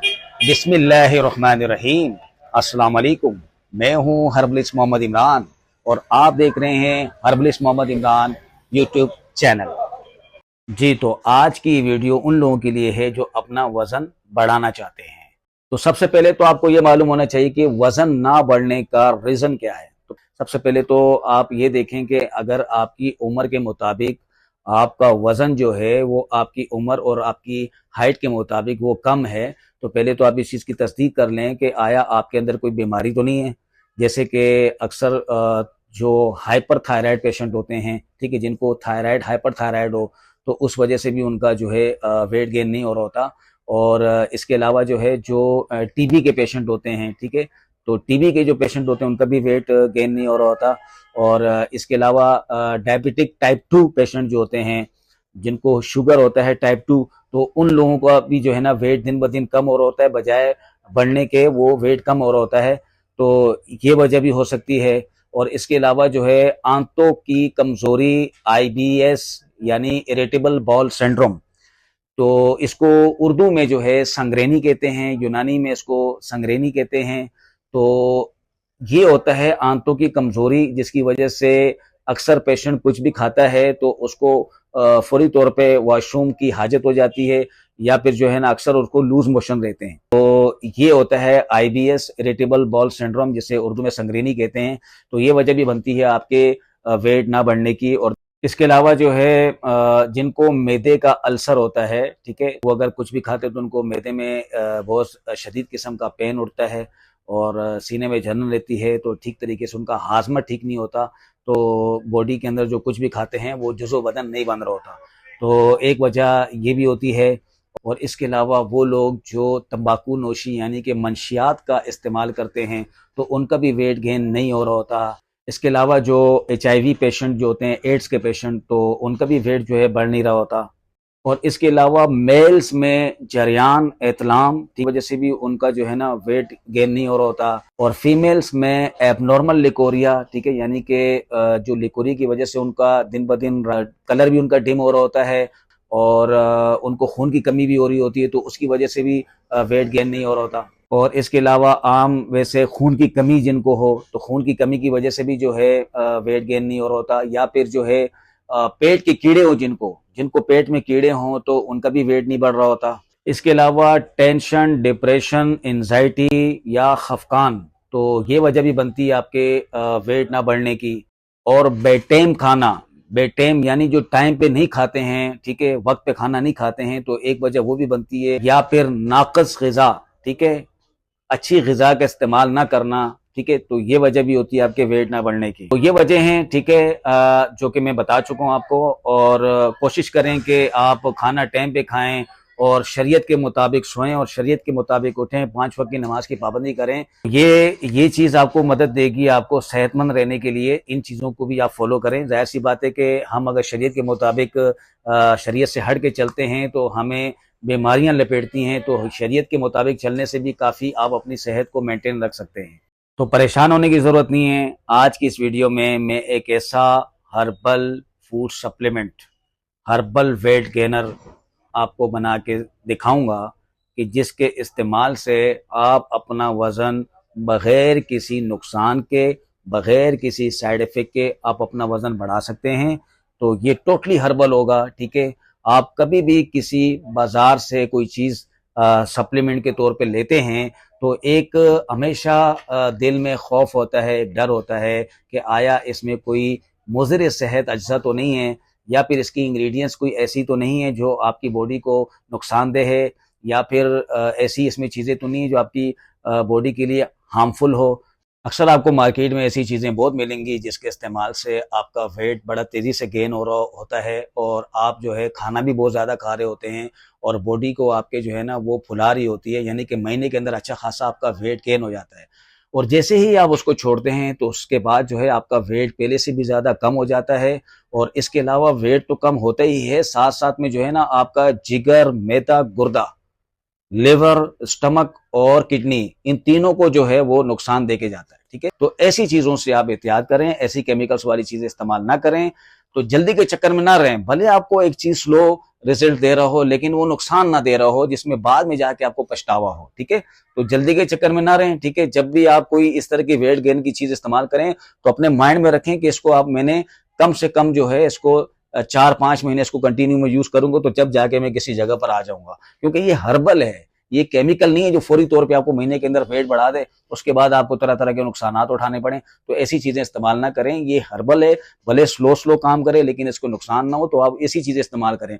बिस्मिल्लाहिर्रहमानिर्रहीम। अस्सलाम वालेकुम। मैं हूं हर्बलिस्ट मोहम्मद इमरान और आप देख रहे हैं herbalist Mohammad Imran YouTube channel. जी, तो आज की वीडियो उन लोगों के लिए है जो अपना वजन बढ़ाना चाहते हैं। तो सबसे पहले तो आपको ये मालूम होना चाहिए कि वजन ना बढ़ने का रीजन क्या है। तो सबसे पहले तो आप ये देखें कि अगर आपकी उम्र के मुताबिक आपका वजन जो है वो आपकी उम्र और आपकी हाइट के मुताबिक वो कम है, तो पहले तो आप इस चीज़ की तस्दीक कर लें कि आया आपके अंदर कोई बीमारी तो नहीं है। जैसे कि अक्सर जो हाइपर थायराइड पेशेंट होते हैं, ठीक है, जिनको थायराइड हाइपर थायराइड हो, तो उस वजह से भी उनका जो है वेट गेन नहीं हो रहा होता। और इसके अलावा जो है जो टीबी के पेशेंट होते हैं, ठीक है, तो टीबी के जो पेशेंट होते हैं उनका भी वेट गेन नहीं हो रहा होता। और इसके अलावा डायबिटिक टाइप 2 पेशेंट जो होते हैं, जिनको शुगर होता है टाइप 2, तो उन लोगों का भी जो है ना वेट दिन ब दिन कम हो रहा होता है, बजाय बढ़ने के वो वेट कम हो रहा होता है। तो ये वजह भी हो सकती है। और इसके अलावा जो है आंतों की कमजोरी, आईबीएस यानी इरिटेबल बाउल सिंड्रोम, तो इसको उर्दू में जो है संग्रेनी कहते हैं, यूनानी में इसको संग्रेनी कहते हैं। तो ये होता है आंतों की कमजोरी, जिसकी वजह से अक्सर पेशेंट कुछ भी खाता है तो उसको फौरी तौर पे वॉशरूम की हाजत हो जाती है, या फिर जो है ना अक्सर उसको लूज मोशन रहते हैं। तो ये होता है आईबीएस, इरिटेबल बाउल सिंड्रोम, जिसे उर्दू में संग्रेनी कहते हैं। तो ये वजह भी बनती है आपके वेट ना बढ़ने की। और इसके अलावा जो है जिनको मैदे का अल्सर होता है, ठीक है, वो अगर कुछ भी खाते तो उनको मैदे में बहुत शदीद किस्म का पेन उठता है और सीने में जलन रहती है, तो ठीक तरीके से उनका हाजमा ठीक नहीं होता। तो बॉडी के अंदर जो कुछ भी खाते हैं वो जुज़ो बदन नहीं बन रहा होता। तो एक वजह ये भी होती है। और इसके अलावा वो लोग जो तंबाकू नोशी यानी कि मंशियात का इस्तेमाल करते हैं, तो उनका भी वेट गेन नहीं हो रहा होता। इसके अलावा जो एचआईवी पेशेंट जो होते हैं, एड्स के पेशेंट, तो उनका भी वेट जो है बढ़ नहीं रहा होता। और इसके अलावा मेल्स में जरियान एतलाम की वजह से भी उनका जो है ना वेट गेन नहीं हो रहा होता। और फीमेल्स में एबनॉर्मल लिकोरिया, ठीक है, यानी कि जो लिकोरी की वजह से उनका दिन ब दिन कलर भी उनका डिम हो रहा होता है और उनको खून की कमी भी हो रही होती है, तो उसकी वजह से भी वेट गेन नहीं हो रहा होता। और इसके अलावा आम वैसे खून की कमी जिनको हो, तो खून की कमी की वजह से भी जो है वेट गेन नहीं हो रहा होता। या फिर जो है पेट के कीड़े हो, जिनको जिनको पेट में कीड़े हों, तो उनका भी वेट नहीं बढ़ रहा होता। इसके अलावा टेंशन, डिप्रेशन, एंजाइटी या खफकान, तो ये वजह भी बनती है आपके वेट ना बढ़ने की। और बेड टाइम खाना, बेड टाइम यानी जो टाइम पे नहीं खाते हैं, ठीक है, वक्त पे खाना नहीं खाते हैं, तो एक वजह वो भी बनती है। या फिर नाकस ग़िज़ा, ठीक है, अच्छी ग़िज़ा का इस्तेमाल ना करना, ठीक है, तो ये वजह भी होती है आपके वेट ना बढ़ने की। तो ये वजह हैं, ठीक है, जो कि मैं बता चुका हूँ आपको। और कोशिश करें कि आप खाना टाइम पे खाएं और शरीयत के मुताबिक सोएं और शरीयत के मुताबिक उठें, 5 वक्त की नमाज की पाबंदी करें। ये चीज़ आपको मदद देगी आपको सेहतमंद रहने के लिए। इन चीज़ों को भी आप फॉलो करें। ज़ाहिर सी बात है कि हम अगर शरीयत के मुताबिक शरीयत से हट के चलते हैं तो हमें बीमारियां लपेटती हैं, तो शरीयत के मुताबिक चलने से भी काफ़ी आप अपनी सेहत को मेंटेन रख सकते हैं। तो परेशान होने की ज़रूरत नहीं है। आज की इस वीडियो में मैं एक ऐसा herbal food supplement, herbal weight gainer आपको बना के दिखाऊंगा कि जिसके इस्तेमाल से आप अपना वज़न बग़ैर किसी नुकसान के, बग़ैर किसी साइड इफ़ेक्ट के आप अपना वज़न बढ़ा सकते हैं। तो ये टोटली हर्बल होगा, ठीक है। आप कभी भी किसी बाज़ार से कोई चीज़ सप्लीमेंट के तौर पे लेते हैं, तो एक हमेशा दिल में खौफ होता है, एक डर होता है कि आया इसमें कोई मुज़िर सेहत अज्जा तो नहीं है, या फिर इसकी इंग्रेडिएंट्स कोई ऐसी तो नहीं है जो आपकी बॉडी को नुकसानदेह है, या फिर ऐसी इसमें चीज़ें तो नहीं है जो आपकी बॉडी के लिए हार्मफुल हो। अक्सर आपको मार्केट में ऐसी चीज़ें बहुत मिलेंगी जिसके इस्तेमाल से आपका वेट बड़ा तेज़ी से गेन हो रहा होता है और आप जो है खाना भी बहुत ज़्यादा खा रहे होते हैं और बॉडी को आपके जो है ना वो फुला रही होती है, यानी कि महीने के अंदर अच्छा खासा आपका वेट गेन हो जाता है। और जैसे ही आप उसको छोड़ते हैं तो उसके बाद जो है आपका वेट पहले से भी ज़्यादा कम हो जाता है। और इसके अलावा वेट तो कम होता ही है, साथ साथ में जो है ना आपका जिगर, मैदा, गुर्दा, लिवर, स्टमक और किडनी, इन तीनों को जो है वो नुकसान देके जाता है, ठीक है। तो ऐसी चीज़ों से आप एहतियात करें, ऐसी केमिकल्स वाली चीज़ें इस्तेमाल ना करें। तो जल्दी के चक्कर में ना रहें। भले आपको एक चीज़ स्लो रिजल्ट दे रहा हो, लेकिन वो नुकसान ना दे रहा हो जिसमें बाद में जाके आपको पछतावा हो। ठीक है, तो जल्दी के चक्कर में ना रहें। ठीक है, जब भी आप कोई इस तरह की वेट गेन की चीज इस्तेमाल करें तो अपने माइंड में रखें कि इसको आप मैंने कम से कम जो है इसको 4-5 महीने इसको कंटिन्यू में यूज करूंगा, तो जब जाके मैं किसी जगह पर आ जाऊंगा। क्योंकि ये हर्बल है, ये केमिकल नहीं है जो फौरी तौर पे आपको महीने के अंदर वेट बढ़ा दे, उसके बाद आपको तरह तरह के नुकसान उठाने पड़े। तो ऐसी चीजें इस्तेमाल ना करें। ये हर्बल है, भले स्लो स्लो काम करे लेकिन इसको नुकसान ना हो, तो आप ऐसी चीजें इस्तेमाल करें।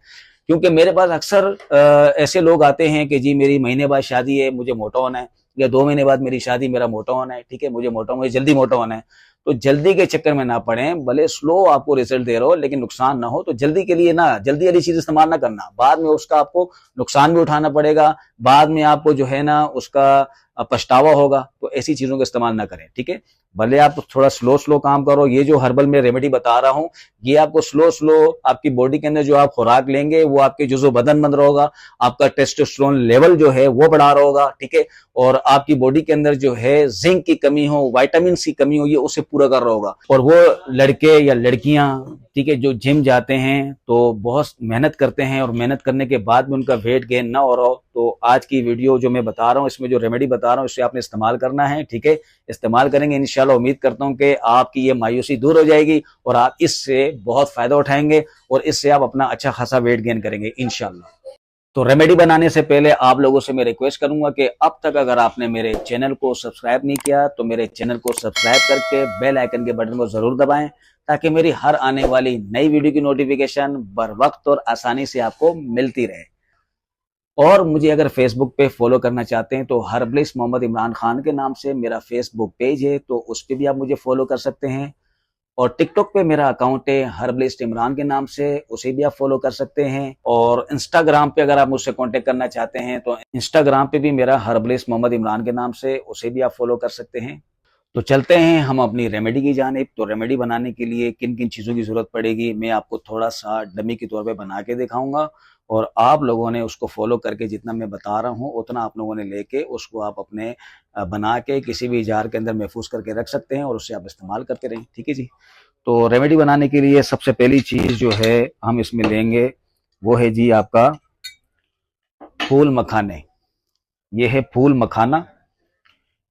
क्योंकि मेरे पास अक्सर ऐसे लोग आते हैं कि जी मेरी महीने बाद शादी है, मुझे मोटा होना है, या 2 महीने बाद मेरी शादी, मेरा मोटा होना है। ठीक है, मुझे मोटा होना है, जल्दी मोटा होना है। तो जल्दी के चक्कर में ना पड़े, भले स्लो आपको रिजल्ट दे रहा हो लेकिन नुकसान ना हो। तो जल्दी के लिए ना, जल्दी वाली चीज इस्तेमाल ना करना, बाद में उसका आपको नुकसान भी उठाना पड़ेगा, बाद में आपको जो है ना उसका पछतावा होगा। तो ऐसी चीजों का इस्तेमाल ना करें। ठीक है, भले आप थोड़ा स्लो स्लो काम करो। ये जो हर्बल में रेमेडी बता रहा हूं, ये आपको स्लो स्लो आपकी बॉडी के अंदर जो आप खुराक लेंगे वो आपके जुज़ो बदन बन रहा होगा, आपका टेस्टोस्टेरोन लेवल जो है वो बढ़ा रहा होगा। ठीक है, और आपकी बॉडी के अंदर जो है जिंक की कमी हो, विटामिन की कमी हो, ये उसे पूरा कर रहा होगा। और वो लड़के या लड़कियां, ठीक है, जो जिम जाते हैं तो बहुत मेहनत करते हैं, और मेहनत करने के बाद में उनका वेट गेन ना हो रहा हो, तो आज की वीडियो जो मैं बता रहा हूँ, इसमें जो रेमेडी बता रहा हूँ, इससे आपने इस्तेमाल करना है। ठीक है, इस्तेमाल करेंगे इंशाल्लाह, उम्मीद करता हूँ कि आपकी ये मायूसी दूर हो जाएगी और आप इससे बहुत फायदा उठाएंगे और इससे आप अपना अच्छा खासा वेट गेन करेंगे इंशाल्लाह। तो रेमेडी बनाने से पहले आप लोगों से मैं रिक्वेस्ट करूंगा कि अब तक अगर आपने मेरे चैनल को सब्सक्राइब नहीं किया तो मेरे चैनल को सब्सक्राइब करके बेल आइकन के बटन को जरूर दबाएं, ताकि मेरी हर आने वाली नई वीडियो की नोटिफिकेशन बर वक्त और आसानी से आपको मिलती रहे। और मुझे अगर फेसबुक पे फॉलो करना चाहते हैं तो हर्बलिस्ट मोहम्मद इमरान खान के नाम से मेरा फेसबुक पेज है, तो उस पर भी आप मुझे फॉलो कर सकते हैं। और टिकटॉक पे मेरा अकाउंट है हर्बलिस्ट इमरान के नाम से, उसे भी आप फॉलो कर सकते हैं। और इंस्टाग्राम पे अगर आप मुझसे कांटेक्ट करना चाहते हैं तो इंस्टाग्राम पे भी मेरा हर्बलिस्ट मोहम्मद इमरान के नाम से, उसे भी आप फॉलो कर सकते हैं। तो चलते हैं हम अपनी रेमेडी की जानिब। तो रेमेडी बनाने के लिए किन किन चीज़ों की ज़रूरत पड़ेगी मैं आपको थोड़ा सा डमी के तौर पे बना के दिखाऊंगा, और आप लोगों ने उसको फॉलो करके जितना मैं बता रहा हूँ उतना आप लोगों ने लेके उसको आप अपने बना के किसी भी जार के अंदर महफूज करके रख सकते हैं और उससे आप इस्तेमाल करते रहें। ठीक है जी। तो रेमेडी बनाने के लिए सबसे पहली चीज़ जो है हम इसमें लेंगे वो है जी आपका फूल मखाने। ये है फूल मखाना।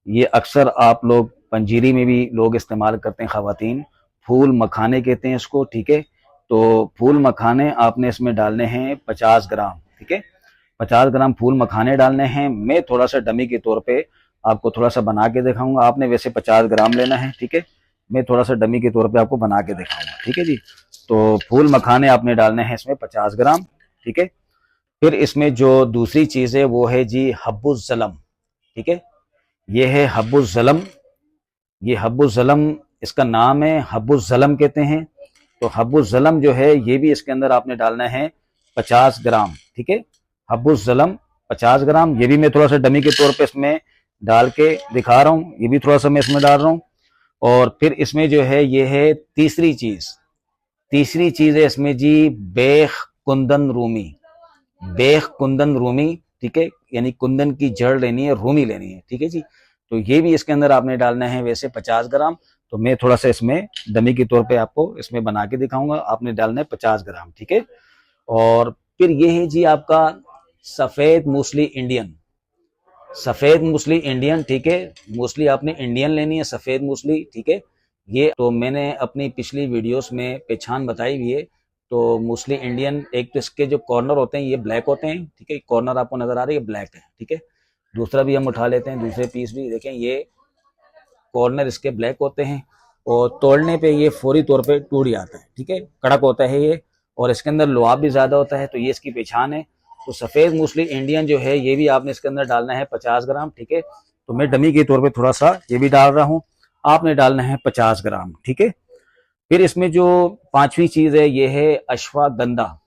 ये अक्सर आप लोग पंजीरी में भी लोग इस्तेमाल करते हैं, ख़वातीन फूल मखाने कहते हैं इसको। ठीक है, तो फूल मखाने आपने इसमें डालने हैं 50 ग्राम। ठीक है, 50 ग्राम फूल मखाने डालने हैं। मैं थोड़ा सा डमी के तौर पे आपको थोड़ा सा बना के दिखाऊंगा, आपने वैसे 50 ग्राम लेना है। ठीक है, मैं थोड़ा सा डमी के तौर पे आपको बना के दिखाऊंगा। ठीक है जी। तो फूल मखाने आपने डालने हैं इसमें 50 ग्राम। ठीक है, फिर इसमें जो दूसरी चीज़ है वो है जी हब्बुज़ ज़लम। ठीक है, ये है हब्बुज़ ज़लम। ये हब्बुज़ ज़लम इसका नाम है, हब्बुज़ ज़लम कहते हैं। तो हब्बुज़ ज़लम जो है ये भी इसके अंदर आपने डालना है 50 ग्राम। ठीक है, हब्बुज़ ज़लम 50 ग्राम, ये भी मैं थोड़ा सा डमी के तौर पे इसमें डाल के दिखा रहा हूँ। ये भी थोड़ा सा मैं इसमें डाल रहा हूँ। और फिर इसमें जो है ये है तीसरी चीज़ है इसमें जी बेख कुंदन रूमी। बेख कुंदन रूमी, ठीक है, यानी कुंदन की जड़ लेनी है, रूमी लेनी है। ठीक है जी। तो ये भी इसके अंदर आपने डालना है वैसे 50 ग्राम। तो मैं थोड़ा सा इसमें डमी के तौर पे आपको इसमें बना के दिखाऊंगा। आपने डालना है 50 ग्राम। ठीक है, और फिर ये है जी आपका सफेद मूसली इंडियन। सफेद मूसली इंडियन, ठीक है, मूसली आपने इंडियन लेनी है, सफेद मूसली। ठीक है, ये तो मैंने अपनी पिछली वीडियोस में पहचान बताई हुई है। तो मूसली इंडियन, एक तो इसके जो कॉर्नर होते हैं ये ब्लैक होते हैं। ठीक है, कॉर्नर आपको नजर आ रही है, ब्लैक है। ठीक है, दूसरा भी हम उठा लेते हैं, दूसरे पीस भी देखें, ये कॉर्नर इसके ब्लैक होते हैं और तोड़ने पे ये फौरी तौर पे टूट जाता है। ठीक है, कड़क होता है ये, और इसके अंदर लोहा भी ज्यादा होता है, तो ये इसकी पहचान है। तो सफेद मूसली इंडियन जो है ये भी आपने इसके अंदर डालना है 50 ग्राम। ठीक है, तो मैं डमी के तौर पे थोड़ा सा ये भी डाल रहा हूँ, आपने डालना है 50 ग्राम। ठीक है, फिर इसमें जो पांचवी चीज है ये है अश्वगंधा।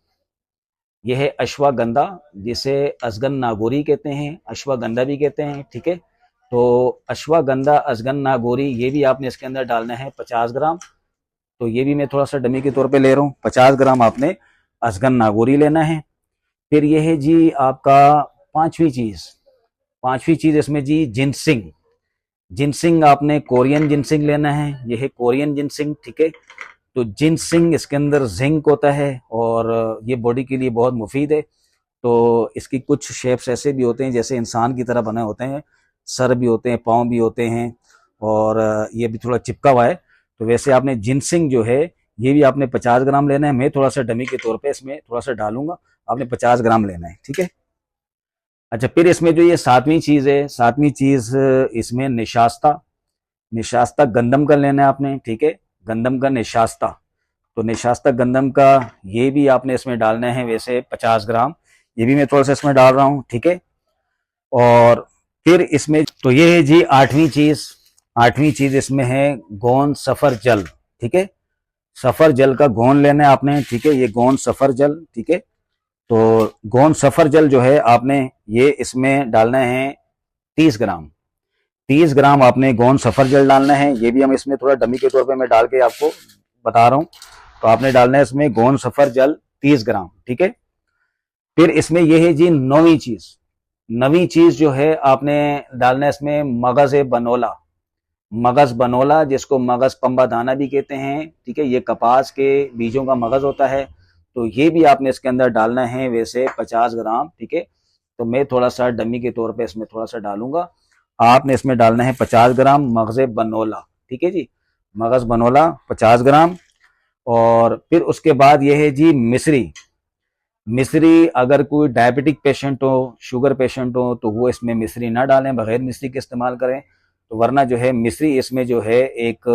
ये है अश्वगंधा, जिसे अजगन नागोरी कहते हैं, अश्वगंधा भी कहते हैं। ठीक है, तो अश्वगंधा, अजगन नागोरी, ये भी आपने इसके अंदर डालना है 50 ग्राम। तो ये भी मैं थोड़ा सा डमी के तौर पे ले रहा हूँ, 50 ग्राम आपने अजगन नागोरी लेना है। फिर ये है जी आपका पांचवी चीज इसमें जी जिनसिंग। जिनसिंग आपने कोरियन जिनसिंग लेना है, ये है कोरियन जिनसिंग। ठीक है, तो जिनसिंग इसके अंदर जिंक होता है और ये बॉडी के लिए बहुत मुफीद है। तो इसकी कुछ शेप्स ऐसे भी होते हैं जैसे इंसान की तरह बने होते हैं, सर भी होते हैं, पाँव भी होते हैं और ये भी थोड़ा चिपका हुआ है। तो वैसे आपने जिनसिंग जो है ये भी आपने 50 ग्राम लेना है। मैं थोड़ा सा डमी के तौर पे इसमें थोड़ा सा डालूंगा, आपने 50 ग्राम लेना है, ठीक है। अच्छा, फिर इसमें जो ये सातवीं चीज है, सातवीं चीज इसमें निशास्ता, निशास्ता गंदम का लेना है आपने, ठीक है, गंदम का निशास्ता। तो निशास्ता गंदम का ये भी आपने इसमें डालना है वैसे 50 ग्राम, ये भी मैं थोड़ा सा इसमें डाल रहा हूँ, ठीक है। और फिर इसमें तो ये है जी आठवीं चीज, आठवीं चीज इसमें है गोंद सफर जल, ठीक है। सफर जल का गोंद लेना है आपने, ठीक है, ये गोंद सफर जल, ठीक है। तो गोंद सफर जल जो है आपने ये इसमें डालना है 30 ग्राम, 30 ग्राम आपने गोंद सफर जल डालना है। ये भी हम इसमें थोड़ा डमी के तौर पे मैं डाल के आपको बता रहा हूँ। तो आपने डालना है इसमें गोंद सफर जल 30 ग्राम, ठीक है। फिर इसमें यह है जी नौवीं चीज, नवीं चीज जो है आपने डालना है इसमें मगज बनोला, मगज बनोला जिसको मगज पंबा दाना भी कहते हैं, ठीक है। ये कपास के बीजों का मगज होता है। तो ये भी आपने इसके अंदर डालना है वैसे 50 ग्राम, ठीक है। तो मैं थोड़ा सा डमी के तौर पे इसमें थोड़ा सा डालूंगा। आपने इसमें डालना है 50 ग्राम मगज बनोला, ठीक है जी, मगज बनोला 50 ग्राम। और फिर उसके बाद ये है जी मिश्री, मिश्री अगर कोई डायबिटिक पेशेंट हो, शुगर पेशेंट हो तो वो इसमें मिश्री ना डालें, बगैर मिश्री के इस्तेमाल करें। तो वरना जो है मिश्री इसमें जो है एक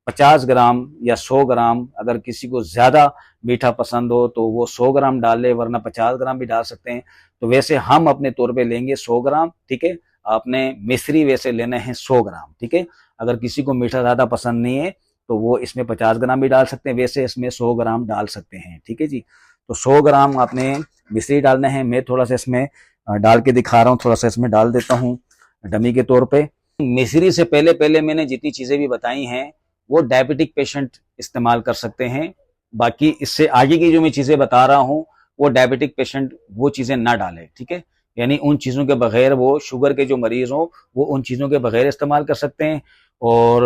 50 ग्राम या 100 ग्राम, अगर किसी को ज्यादा मीठा पसंद हो तो वो 100 ग्राम डाल ले, वरना 50 ग्राम भी डाल सकते हैं। तो वैसे हम अपने तौर पे लेंगे 100 ग्राम, ठीक है। आपने मिश्री वैसे लेना है 100 ग्राम, ठीक है। अगर किसी को मीठा ज्यादा पसंद नहीं है तो वो इसमें 50 ग्राम भी डाल सकते हैं, वैसे इसमें 100 ग्राम डाल सकते हैं, ठीक है जी। तो 100 ग्राम आपने मिश्री डालना है। मैं थोड़ा सा इसमें डाल के दिखा रहा हूँ, थोड़ा सा इसमें डाल देता हूँ डमी के तौर पे। मिश्री से पहले पहले मैंने जितनी चीजें भी बताई हैं वो डायबिटिक पेशेंट इस्तेमाल कर सकते हैं। बाकी इससे आगे की जो मैं चीजें बता रहा हूँ वो डायबिटिक पेशेंट वो चीजें ना डाले, ठीक है। यानी उन चीजों के बगैर, वो शुगर के जो मरीज हो वो उन चीजों के बगैर इस्तेमाल कर सकते हैं। और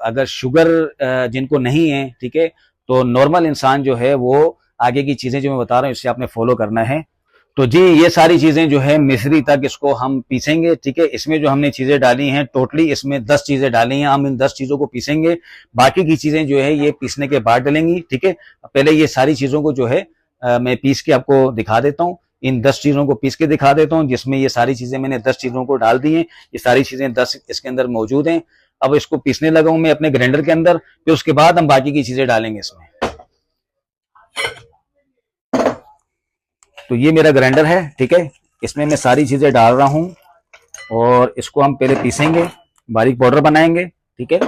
अगर शुगर जिनको नहीं है, ठीक है, तो नॉर्मल इंसान जो है वो आगे की चीजें जो मैं बता रहा हूँ इससे आपने फॉलो करना है। तो जी ये सारी चीजें जो है मिश्री तक इसको हम पीसेंगे, ठीक है। इसमें जो हमने चीजें डाली हैं टोटली इसमें 10 चीजें डाली हैं, हम इन 10 चीजों को पीसेंगे। बाकी की चीजें जो है ये पीसने के बाद डलेंगी, ठीक है। पहले ये सारी चीजों को जो है मैं पीस के आपको दिखा देता हूँ। इन 10 चीजों को पीस के दिखा देता हूँ जिसमें ये सारी चीजें मैंने 10 चीजों को डाल दी हैं। ये सारी चीजें 10 इसके अंदर मौजूद हैं। अब इसको पीसने लगा हूं मैं अपने ग्राइंडर के अंदर, फिर उसके बाद हम बाकी की चीजें डालेंगे इसमें। तो ये मेरा ग्राइंडर है, ठीक है, इसमें मैं सारी चीजें डाल रहा हूं और इसको हम पहले पीसेंगे, बारीक पाउडर बनाएंगे, ठीक है।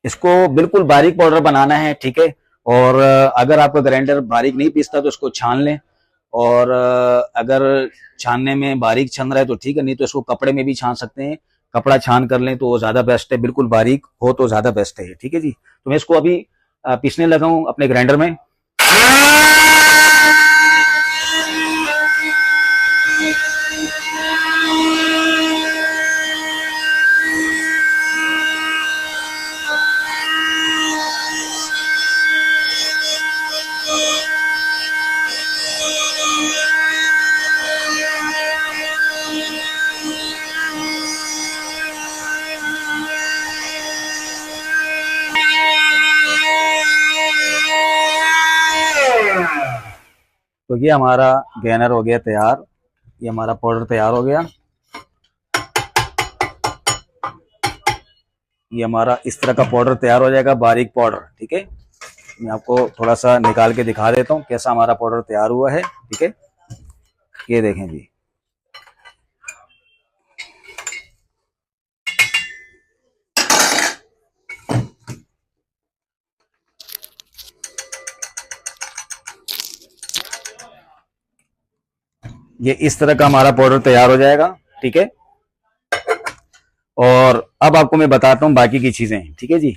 इसको बिल्कुल बारीक पाउडर बनाना है, ठीक है। और अगर आपका ग्राइंडर बारीक नहीं पीसता तो इसको छान लें, और अगर छानने में बारीक छन रहा है तो ठीक है, नहीं तो इसको कपड़े में भी छान सकते हैं। कपड़ा छान कर लें तो वो ज्यादा बेस्ट है, बिल्कुल बारीक हो तो ज्यादा बेस्ट है, ठीक है जी। तो मैं इसको अभी पीसने लगा हूं अपने ग्राइंडर में। तो ये हमारा गैनर हो गया तैयार, ये हमारा पाउडर तैयार हो गया। ये हमारा इस तरह का पाउडर तैयार हो जाएगा, बारीक पाउडर, ठीक है। मैं आपको थोड़ा सा निकाल के दिखा देता हूँ कैसा हमारा पाउडर तैयार हुआ है, ठीक है। ये देखें जी, ये इस तरह का हमारा पाउडर तैयार हो जाएगा, ठीक है। और अब आपको मैं बताता हूँ बाकी की चीजें, ठीक है जी।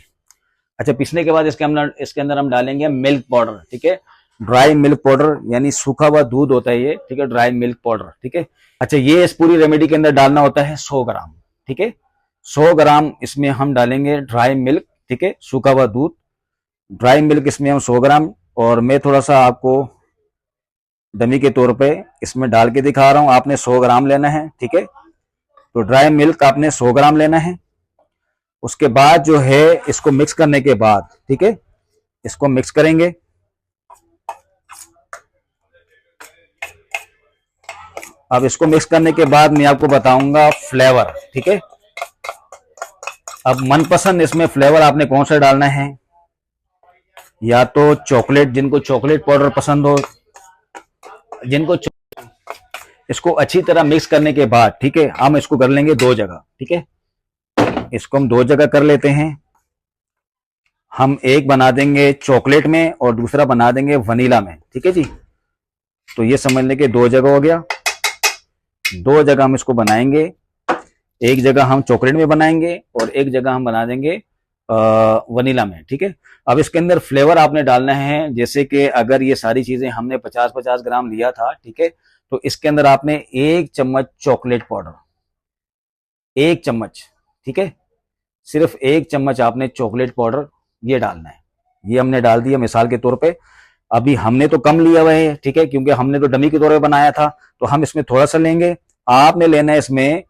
अच्छा, पीसने के बाद इसके अंदर हम डालेंगे मिल्क पाउडर, ठीक है। ड्राई मिल्क पाउडर यानी सूखा हुआ दूध होता है ये, ठीक है, ड्राई मिल्क पाउडर, ठीक है। अच्छा, ये इस पूरी रेमेडी के अंदर डालना होता है 100 ग्राम, ठीक है, 100 ग्राम इसमें हम डालेंगे ड्राई मिल्क, ठीक है, सूखा हुआ दूध। ड्राई मिल्क इसमें हम 100 ग्राम, और मैं थोड़ा सा आपको डमी के तौर पे इसमें डाल के दिखा रहा हूं। आपने 100 ग्राम लेना है, ठीक है। तो ड्राई मिल्क आपने 100 ग्राम लेना है। उसके बाद जो है इसको मिक्स करने के बाद, ठीक है, इसको मिक्स करेंगे। अब इसको मिक्स करने के बाद मैं आपको बताऊंगा फ्लेवर, ठीक है। अब मनपसंद इसमें फ्लेवर आपने कौन सा डालना है, या तो चॉकलेट, जिनको चॉकलेट पाउडर पसंद हो, जिनको इसको अच्छी तरह मिक्स करने के बाद, ठीक है, हम इसको कर लेंगे 2 जगह, ठीक है। इसको हम 2 जगह कर लेते हैं। हम एक बना देंगे चॉकलेट में और दूसरा बना देंगे वनीला में, ठीक है जी। तो ये समझ लें कि 2 जगह हो गया। 2 जगह हम इसको बनाएंगे, एक जगह हम चॉकलेट में बनाएंगे और एक जगह हम बना देंगे वनीला में, ठीक है। अब इसके अंदर फ्लेवर आपने डालना है, जैसे कि अगर ये सारी चीजें हमने 50-50 ग्राम लिया था, ठीक है, तो इसके अंदर आपने 1 चम्मच चॉकलेट पाउडर, 1 चम्मच, ठीक है, सिर्फ 1 चम्मच आपने चॉकलेट पाउडर ये डालना है। ये हमने डाल दिया मिसाल के तौर पे। अभी हमने तो कम लिया हुआ है, ठीक है, क्योंकि हमने तो डमी के तौर पे बनाया था, तो हम इसमें थोड़ा सा लेंगे। आपने लेना है इसमें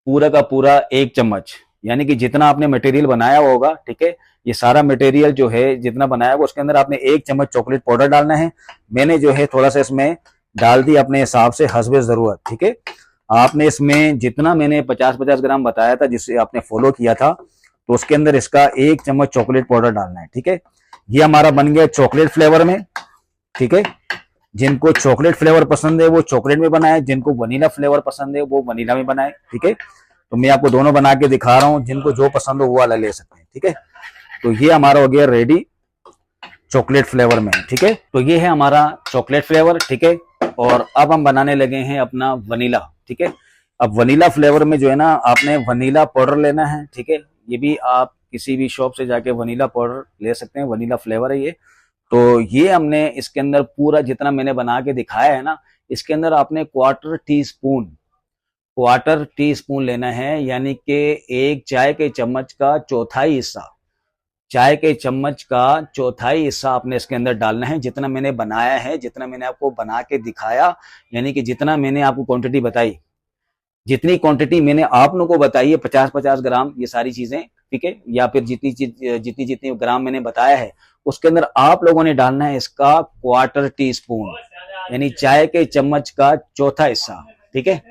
पूरा का पूरा 1 चम्मच, यानी कि जितना आपने मटेरियल बनाया होगा, ठीक है, ये सारा मटेरियल जो है जितना बनाया होगा उसके अंदर आपने 1 चम्मच चॉकलेट पाउडर डालना है। मैंने जो है थोड़ा सा इसमें डाल दी अपने हिसाब से, हस्बे जरूरत, ठीक है। आपने इसमें जितना मैंने 50-50 ग्राम बताया था, जिससे आपने फॉलो किया था, तो उसके अंदर इसका 1 चम्मच चॉकलेट पाउडर डालना है, ठीक है। ये हमारा बन गया चॉकलेट फ्लेवर में, ठीक है। जिनको चॉकलेट फ्लेवर पसंद है वो चॉकलेट में बनाए, जिनको वनीला फ्लेवर पसंद है वो वनीला में बनाए, ठीक है। तो मैं आपको दोनों बना के दिखा रहा हूं, जिनको जो पसंद हो वो वाला ले सकते हैं, ठीक है। तो ये हमारा हो गया रेडी चॉकलेट फ्लेवर में, ठीक है। तो ये है हमारा चॉकलेट फ्लेवर, ठीक है। और अब हम बनाने लगे हैं अपना वनीला, ठीक है। अब वनीला फ्लेवर में जो है ना, आपने वनीला पाउडर लेना है, ठीक है। ये भी आप किसी भी शॉप से जाके वनीला पाउडर ले सकते हैं, वनीला फ्लेवर है ये। तो ये हमने इसके अंदर पूरा जितना मैंने बना के दिखाया है ना, इसके अंदर आपने क्वार्टर टी स्पून लेना है, यानी कि 1 चाय के चम्मच का चौथाई हिस्सा, चाय के चम्मच का चौथाई हिस्सा आपने इसके अंदर डालना है। जितना मैंने बनाया है, जितना मैंने आपको बना के दिखाया, यानी कि जितना मैंने आपको क्वांटिटी बताई, जितनी क्वांटिटी मैंने आप लोगों को बताई है 50-50 ग्राम ये सारी चीजें, ठीक है, या फिर जितनी जितनी ग्राम मैंने बताया है, उसके अंदर आप लोगों ने डालना है इसका क्वार्टर टी स्पून, यानी चाय के चम्मच का चौथा हिस्सा, ठीक है।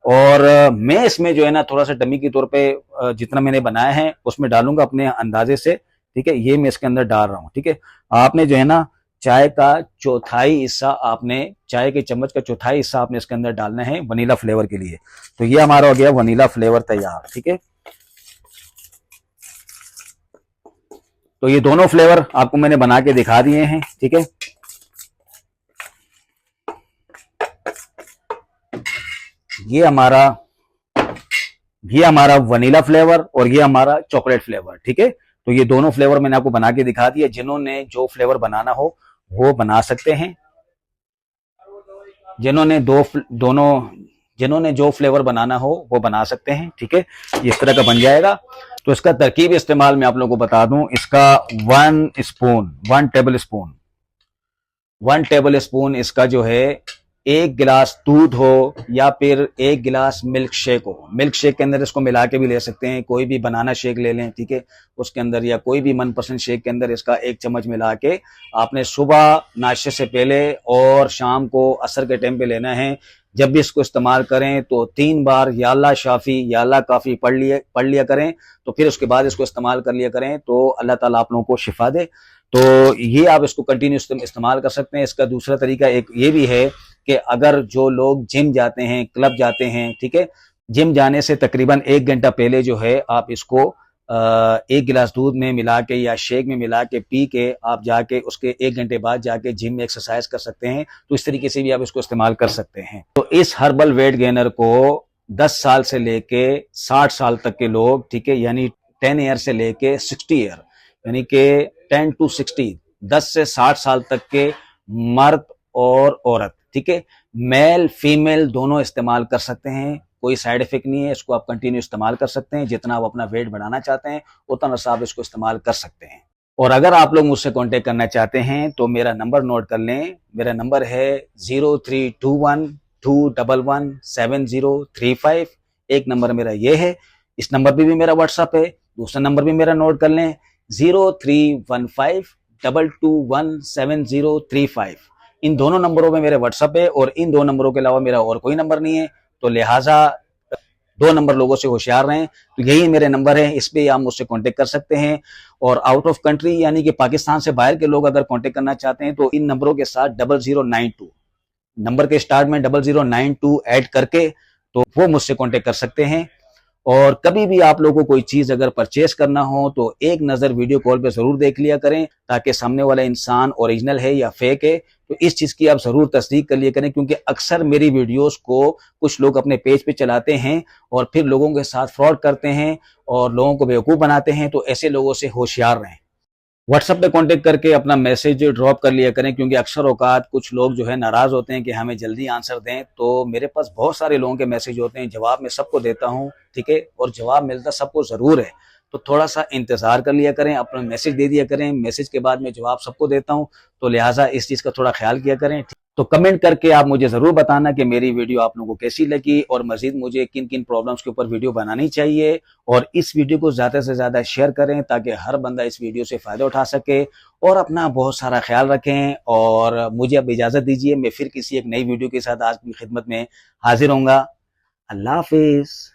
और मैं इसमें जो है ना थोड़ा सा डमी के तौर पे जितना मैंने बनाया है उसमें डालूंगा अपने अंदाजे से, ठीक है। ये मैं इसके अंदर डाल रहा हूँ, ठीक है। आपने जो है ना चाय का चौथाई हिस्सा, आपने चाय के चम्मच का चौथाई हिस्सा आपने इसके अंदर डालना है वनीला फ्लेवर के लिए। तो ये हमारा हो गया वनीला फ्लेवर तैयार, ठीक है। तो ये दोनों फ्लेवर आपको मैंने बना के दिखा दिए हैं, ठीक है। ये हमारा वनीला फ्लेवर और ये हमारा चॉकलेट फ्लेवर, ठीक है। तो ये दोनों फ्लेवर मैंने आपको बना के दिखा दिया। जिन्होंने जो फ्लेवर बनाना हो वो बना सकते हैं, जिन्होंने जो फ्लेवर बनाना हो वो बना सकते हैं, ठीक है। इस तरह का बन जाएगा। तो इसका तरकीब इस्तेमाल मैं आप लोगों को बता दूं, इसका 1 टेबल स्पून इसका जो है 1 गिलास दूध हो या फिर 1 गिलास मिल्क शेक हो, मिल्क शेक के अंदर इसको मिला के भी ले सकते हैं, कोई भी बनाना शेक ले लें, ठीक है, उसके अंदर, या कोई भी मनपसंद शेक के अंदर इसका 1 चम्मच मिला के आपने सुबह नाश्ते से पहले और शाम को असर के टाइम पे लेना है। जब भी इसको इस्तेमाल करें तो 3 बार या अल्लाह शाफी या अल्लाह काफी पढ़ लिया करें, तो फिर उसके बाद इसको इस्तेमाल कर लिया करें, तो अल्लाह ताला आप लोगों को शिफा दे। तो ये आप इसको कंटिन्यू इस्तेमाल कर सकते हैं। इसका दूसरा तरीका एक ये भी है कि अगर जो लोग जिम जाते हैं, क्लब जाते हैं, ठीक है, जिम जाने से तकरीबन 1 घंटा पहले जो है आप इसको 1 गिलास दूध में मिला के या शेक में मिला के पी के आप जाके उसके 1 घंटे बाद जाके जिम में एक्सरसाइज कर सकते हैं। तो इस तरीके से भी आप इसको इस्तेमाल कर सकते हैं। तो इस हर्बल वेट गेनर को 10 साल से लेके 60 साल तक के लोग, ठीक है, यानी 10 ईयर से लेके 60 ईयर, यानी कि 10 to 60, 10 से 60 साल तक के मर्द और औरत, ठीक है, मेल फीमेल दोनों इस्तेमाल कर सकते हैं। कोई साइड इफेक्ट नहीं है, इसको आप कंटिन्यू इस्तेमाल कर सकते हैं। जितना आप अपना वेट बढ़ाना चाहते हैं उतना सा आप इसको इस्तेमाल कर सकते हैं। और अगर आप लोग मुझसे कांटेक्ट करना चाहते हैं तो मेरा नंबर नोट कर लें। मेरा नंबर है 0321211735। एक नंबर मेरा ये है, इस नंबर पे भी मेरा व्हाट्सअप है। दूसरा नंबर भी मेरा नोट कर लें 0315221735। इन दोनों नंबरों पे मेरे व्हाट्सअप है और इन दो नंबरों के अलावा मेरा और कोई नंबर नहीं है, तो लिहाजा दो नंबर लोगों से होशियार रहें। तो यही मेरे नंबर है, इस पे आप मुझसे कांटेक्ट कर सकते हैं। और आउट ऑफ कंट्री यानी कि पाकिस्तान से बाहर के लोग अगर कांटेक्ट करना चाहते हैं तो इन नंबरों के साथ 0092 नंबर के स्टार्ट में 0092 ऐड करके तो वो मुझसे कांटेक्ट कर सकते हैं। और कभी भी आप लोगों को कोई चीज अगर परचेस करना हो तो एक नजर वीडियो कॉल पे जरूर देख लिया करें, ताकि सामने वाला इंसान ओरिजिनल है या फेक है, तो इस चीज की आप जरूर तस्दीक कर लिया करें। क्योंकि अक्सर मेरी वीडियोस को कुछ लोग अपने पेज पे चलाते हैं और फिर लोगों के साथ फ्रॉड करते हैं और लोगों को बेवकूफ बनाते हैं, तो ऐसे लोगों से होशियार रहें। व्हाट्सएप पे कांटेक्ट करके अपना मैसेज ड्रॉप कर लिया करें, क्योंकि अक्सर औकात कुछ लोग जो है नाराज होते हैं कि हमें जल्दी आंसर दें। तो मेरे पास बहुत सारे लोगों के मैसेज होते हैं, जवाब मैं सबको देता हूं, ठीक है, और जवाब मिलता सबको जरूर है। तो थोड़ा सा इंतजार कर लिया करें, अपना मैसेज दे दिया करें, मैसेज के बाद मैं जवाब सबको देता हूं, तो लिहाजा इस चीज का थोड़ा ख्याल किया करें। तो कमेंट करके आप मुझे जरूर बताना कि मेरी वीडियो आप लोगों को कैसी लगी और मजीद मुझे किन किन प्रॉब्लम्स के ऊपर वीडियो बनानी चाहिए। और इस वीडियो को ज्यादा से ज्यादा शेयर करें ताकि हर बंदा इस वीडियो से फायदा उठा सके। और अपना बहुत सारा ख्याल रखें और मुझे अब इजाजत दीजिए, मैं फिर किसी एक नई वीडियो के साथ आपकी खिदमत में हाजिर होऊंगा। अल्लाह हाफिज।